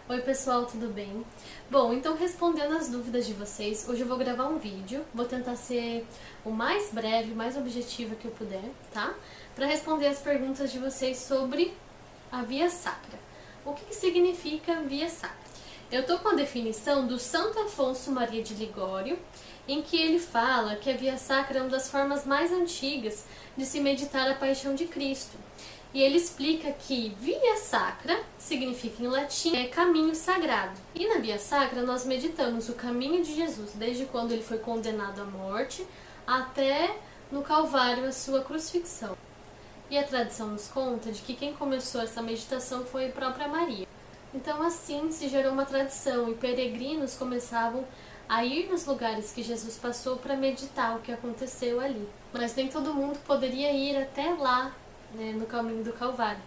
Oi pessoal, tudo bem? Bom, então respondendo as dúvidas de vocês, hoje eu vou gravar um vídeo, vou tentar ser o mais breve, o mais objetiva que eu puder, tá? Para responder as perguntas de vocês sobre a Via Sacra. O que significa Via Sacra? Eu tô com a definição do Santo Afonso Maria de Ligório, em que ele fala que a Via Sacra é uma das formas mais antigas de se meditar a paixão de Cristo. E ele explica que Via Sacra significa em latim caminho sagrado. E na Via Sacra nós meditamos o caminho de Jesus, desde quando ele foi condenado à morte até no Calvário a sua crucifixão. E a tradição nos conta de que quem começou essa meditação foi a própria Maria. Então assim se gerou uma tradição e peregrinos começavam a ir nos lugares que Jesus passou para meditar o que aconteceu ali. Mas nem todo mundo poderia ir até lá, no caminho do Calvário.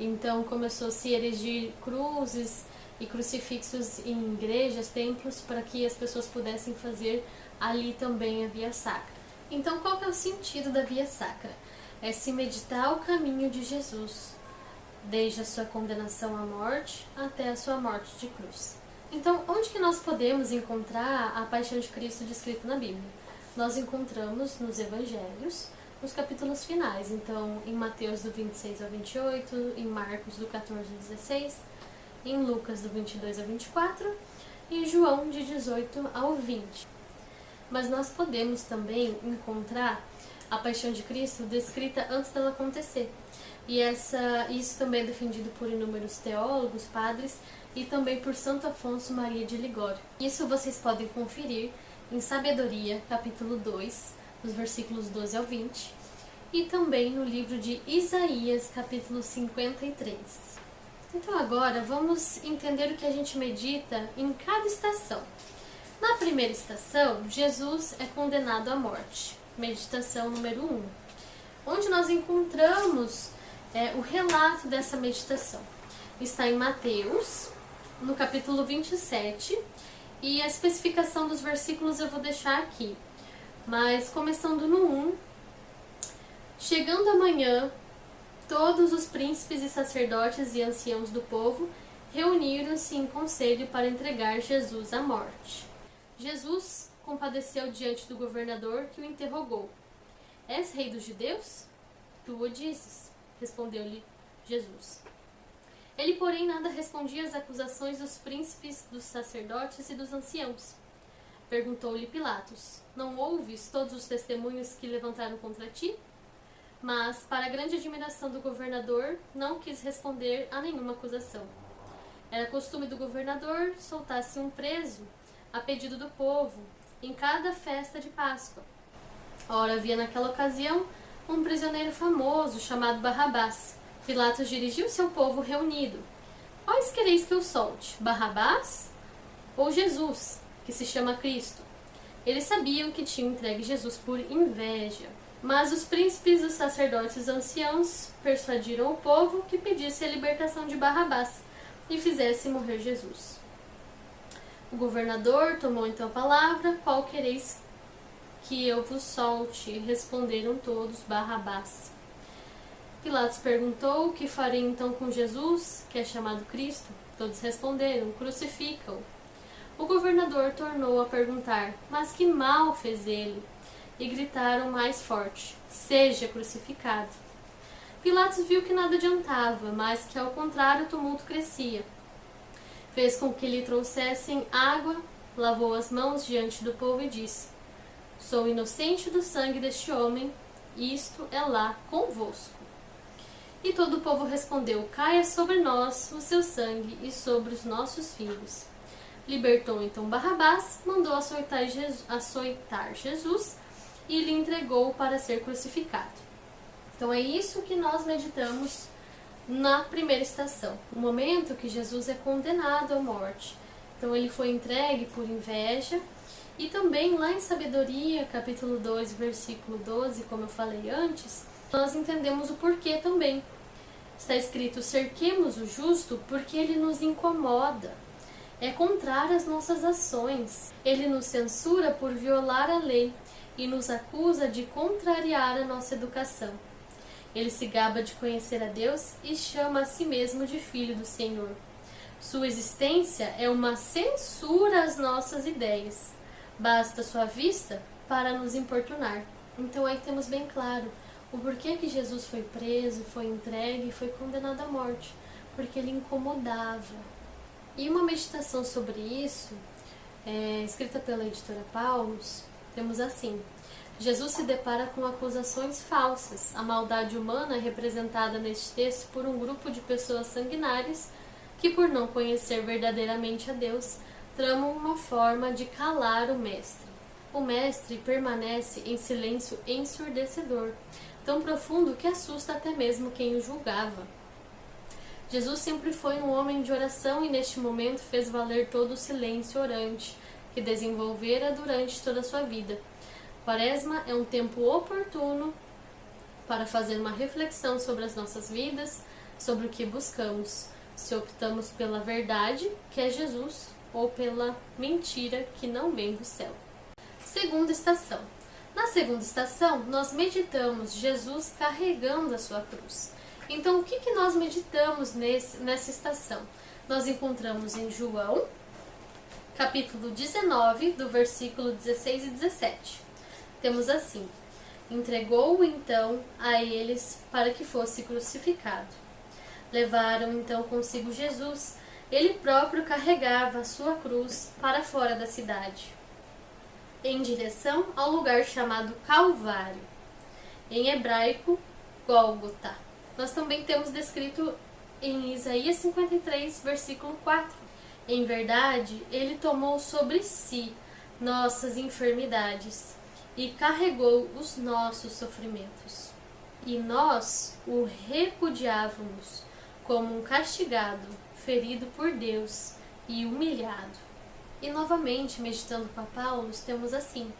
Então começou a se erigir cruzes e crucifixos em igrejas, templos, para que as pessoas pudessem fazer ali também a Via Sacra. Então qual que é o sentido da Via Sacra? É se meditar o caminho de Jesus, desde a sua condenação à morte até a sua morte de cruz. Então, onde que nós podemos encontrar a paixão de Cristo descrita na Bíblia? Nós encontramos nos Evangelhos, nos capítulos finais. Então, em Mateus do 26 ao 28, em Marcos do 14 ao 16, em Lucas do 22 ao 24 e em João de 18 ao 20. Mas nós podemos também encontrar a paixão de Cristo descrita antes dela acontecer. E isso também é defendido por inúmeros teólogos, padres e também por Santo Afonso Maria de Ligório. Isso vocês podem conferir em Sabedoria, capítulo 2, dos versículos 12 ao 20, e também no livro de Isaías, capítulo 53. Então agora vamos entender o que a gente medita em cada estação. Na primeira estação, Jesus é condenado à morte, meditação número 1, onde nós encontramos o relato dessa meditação. Está em Mateus, no capítulo 27, e a especificação dos versículos eu vou deixar aqui. Mas começando no 1, chegando amanhã, todos os príncipes e sacerdotes e anciãos do povo reuniram-se em conselho para entregar Jesus à morte. Jesus compadeceu diante do governador que o interrogou. És rei dos judeus? Tu o dizes, respondeu-lhe Jesus. Ele, porém, nada respondia às acusações dos príncipes, dos sacerdotes e dos anciãos. Perguntou-lhe Pilatos, não ouves todos os testemunhos que levantaram contra ti? Mas, para a grande admiração do governador, não quis responder a nenhuma acusação. Era costume do governador soltar-se um preso, a pedido do povo, em cada festa de Páscoa. Ora, havia naquela ocasião um prisioneiro famoso chamado Barrabás. Pilatos dirigiu-se ao povo reunido. Quais quereis que eu solte, Barrabás ou Jesus, que se chama Cristo? Eles sabiam que tinham entregue Jesus por inveja. Mas os príncipes, os sacerdotes e os anciãos persuadiram o povo que pedisse a libertação de Barrabás e fizesse morrer Jesus. O governador tomou então a palavra. Qual quereis que eu vos solte? Responderam todos, Barrabás. Pilatos perguntou, o que farei então com Jesus, que é chamado Cristo? Todos responderam, crucifica-o. O governador tornou a perguntar, mas que mal fez ele? E gritaram mais forte, seja crucificado. Pilatos viu que nada adiantava, mas que ao contrário o tumulto crescia. Fez com que lhe trouxessem água, lavou as mãos diante do povo e disse, sou inocente do sangue deste homem, isto é lá convosco. E todo o povo respondeu, caia sobre nós o seu sangue e sobre os nossos filhos. Libertou então Barrabás, mandou açoitar Jesus e lhe entregou para ser crucificado. Então é isso que nós meditamos na primeira estação, o momento que Jesus é condenado à morte. Então ele foi entregue por inveja. E também lá em Sabedoria, capítulo 2, versículo 12, como eu falei antes, nós entendemos o porquê também. Está escrito, cerquemos o justo porque ele nos incomoda. É contrário às nossas ações. Ele nos censura por violar a lei e nos acusa de contrariar a nossa educação. Ele se gaba de conhecer a Deus e chama a si mesmo de filho do Senhor. Sua existência é uma censura às nossas ideias. Basta sua vista para nos importunar. Então aí temos bem claro o porquê que Jesus foi preso, foi entregue e foi condenado à morte. Porque ele incomodava. E uma meditação sobre isso, escrita pela editora Paulus, temos assim: Jesus se depara com acusações falsas. A maldade humana é representada neste texto por um grupo de pessoas sanguinárias que, por não conhecer verdadeiramente a Deus, tramam uma forma de calar o Mestre. O Mestre permanece em silêncio ensurdecedor, tão profundo que assusta até mesmo quem o julgava. Jesus sempre foi um homem de oração e neste momento fez valer todo o silêncio orante que desenvolvera durante toda a sua vida. Quaresma é um tempo oportuno para fazer uma reflexão sobre as nossas vidas, sobre o que buscamos, se optamos pela verdade, que é Jesus, ou pela mentira, que não vem do céu. Segunda estação. Na segunda estação, nós meditamos Jesus carregando a sua cruz. Então, o que nós meditamos nessa estação? Nós encontramos em João, capítulo 19, do versículo 16 e 17. Temos assim: entregou-o então a eles para que fosse crucificado. Levaram então consigo Jesus. Ele próprio carregava a sua cruz para fora da cidade, em direção ao lugar chamado Calvário, em hebraico, Gólgota. Nós também temos descrito em Isaías 53, versículo 4. Em verdade, ele tomou sobre si nossas enfermidades e carregou os nossos sofrimentos. E nós o repudiávamos como um castigado, ferido por Deus e humilhado. E novamente, meditando com a Paulo, temos assim: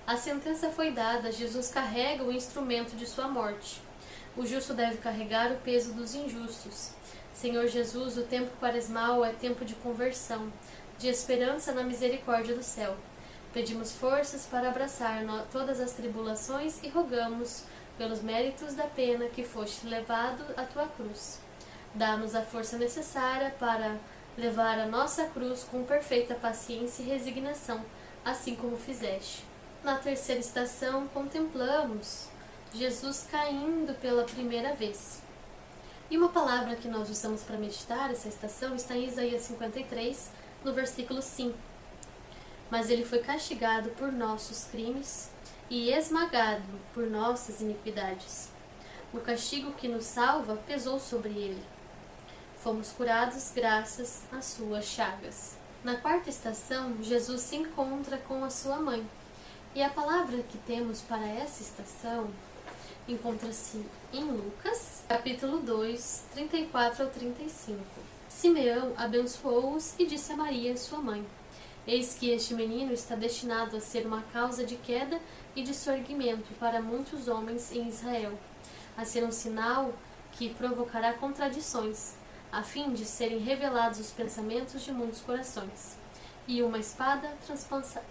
a sentença foi dada, Jesus carrega o instrumento de sua morte. O justo deve carregar o peso dos injustos. Senhor Jesus, o tempo quaresmal é tempo de conversão, de esperança na misericórdia do céu. Pedimos forças para abraçar todas as tribulações e rogamos, pelos méritos da pena que foste levado à tua cruz. Dá-nos a força necessária para levar a nossa cruz com perfeita paciência e resignação, assim como fizeste. Na terceira estação, contemplamos Jesus caindo pela primeira vez. E uma palavra que nós usamos para meditar essa estação está em Isaías 53, no versículo 5. Mas ele foi castigado por nossos crimes e esmagado por nossas iniquidades. O castigo que nos salva pesou sobre ele. Fomos curados graças às suas chagas. Na quarta estação, Jesus se encontra com a sua mãe. E a palavra que temos para essa estação encontra-se em Lucas, capítulo 2, 34 ao 35. Simeão abençoou-os e disse a Maria, sua mãe: eis que este menino está destinado a ser uma causa de queda e de sorgimento para muitos homens em Israel, a ser um sinal que provocará contradições, a fim de serem revelados os pensamentos de muitos corações. E uma espada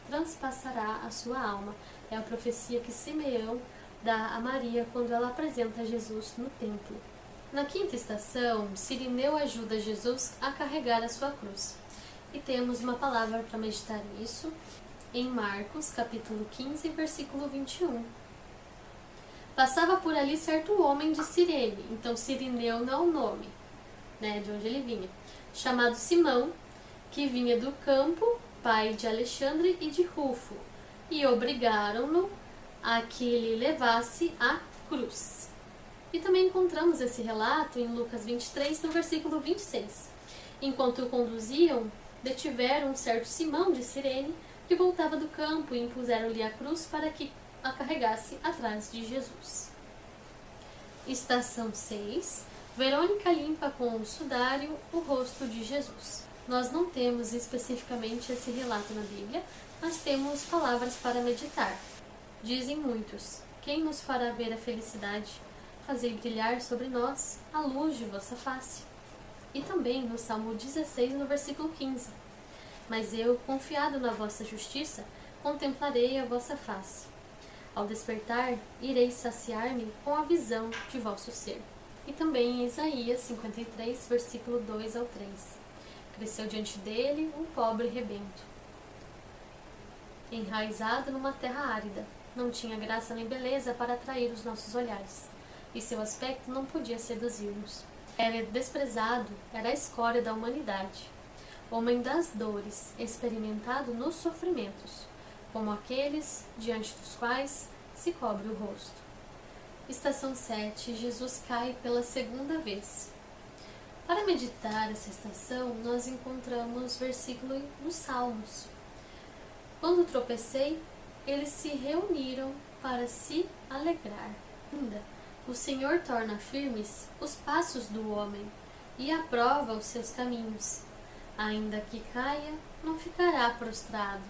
transpassará a sua alma. É a profecia que Simeão dá a Maria quando ela apresenta Jesus no templo. Na quinta estação, Cirineu ajuda Jesus a carregar a sua cruz. E temos uma palavra para meditar nisso em Marcos, capítulo 15, versículo 21. Passava por ali certo homem de Cirene, então Cirineu não é o nome, de onde ele vinha, chamado Simão, que vinha do campo, pai de Alexandre e de Rufo, e obrigaram-no a que lhe levasse a cruz. E também encontramos esse relato em Lucas 23, no versículo 26. Enquanto o conduziam, detiveram um certo Simão de Cirene, que voltava do campo, e impuseram-lhe a cruz para que a carregasse atrás de Jesus. Estação 6. Verônica limpa com o sudário o rosto de Jesus. Nós não temos especificamente esse relato na Bíblia, mas temos palavras para meditar. Dizem muitos: quem nos fará ver a felicidade? Fazei brilhar sobre nós a luz de vossa face. E também no Salmo 16, no versículo 15. Mas eu, confiado na vossa justiça, contemplarei a vossa face. Ao despertar, irei saciar-me com a visão de vosso ser. E também em Isaías 53, versículo 2 ao 3. cresceu diante dele um pobre rebento, enraizado numa terra árida. Não tinha graça nem beleza para atrair os nossos olhares, e seu aspecto não podia seduzir-nos. Era desprezado, era a escória da humanidade, homem das dores, experimentado nos sofrimentos, como aqueles diante dos quais se cobre o rosto. Estação 7. Jesus cai pela segunda vez. Para meditar essa estação, nós encontramos versículo nos Salmos. Quando tropecei, eles se reuniram para se alegrar. Ainda, o Senhor torna firmes os passos do homem e aprova os seus caminhos. Ainda que caia, não ficará prostrado,